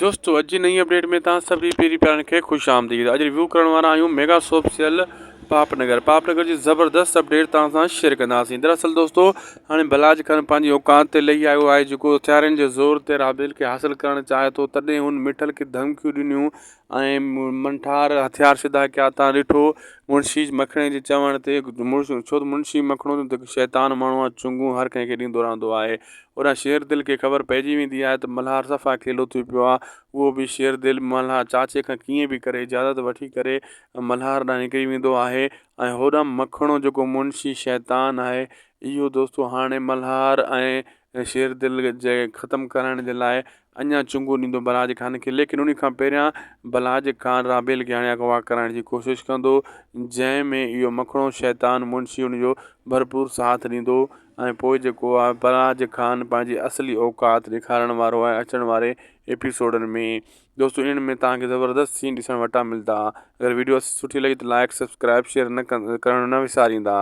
दोस्तों अॼु नई अपडेट में तव्हां सभी पहिरीं प्यारनि खे ख़ुशि आमदीद। अॼु रिव्यू करण वारा आहियूं मेगा शॉप सेल पापनगर जी ज़बरदस्त अपडेट तव्हां सां शेयर कंदासीं। दरअसल दोस्तों हाणे बलाज खान पंहिंजी औकात ते लही आयो आहे, जेको हथियारनि जे ज़ोर ते राबेल खे हासिल करणु चाहे थो। तॾहिं हुन मिठल खे धमकियूं ॾिनियूं ऐं मंठार हथियार सिधा कया। तव्हां ॾिठो मुंशी मखणे जे चवण ते, छो त मुंशी मखणो त शैतान माण्हू आहे, चुंगू हर कंहिंखे ॾींदो रहंदो आहे। उन शेर दिल खे ख़बर पइजी वेंदी आहे त मल्हार सफ़ा खेलो थी पियो आहे। उहो बि शेर दिल मल्हार चाचे खां कीअं बि करे इजाज़त वठी करे मल्हार ॾांहुं निकिरी वेंदो आहे। ऐं होॾां मखणो जेको मुंशी शैतान आहे, इहो दोस्तों हाणे मल्हार ऐं शेर दिल जे ख़तमु करण जे लाइ अञा चुंगू ॾींदो बलाज खान खे। लेकिन उन खां पहिरियां बलाज खान राबेल खे हाणे अगवा करण जी कोशिशि कंदो, जंहिंमें इहो मखणो शैतान मुंशी उनजो भरपूर साथ ॾींदो। ऐं पोइ जेको आहे बलाज खान पंहिंजी असली औकात ॾेखारण वारो आहे अचण वारे एपिसोडनि में। दोस्तों इन में तव्हांखे ज़बरदस्त सीन ॾिसण वटा मिलंदा। अगरि वीडियो सुठी लगी तो लाइक सब्सक्राइब शेयर करणु न विसारींदा।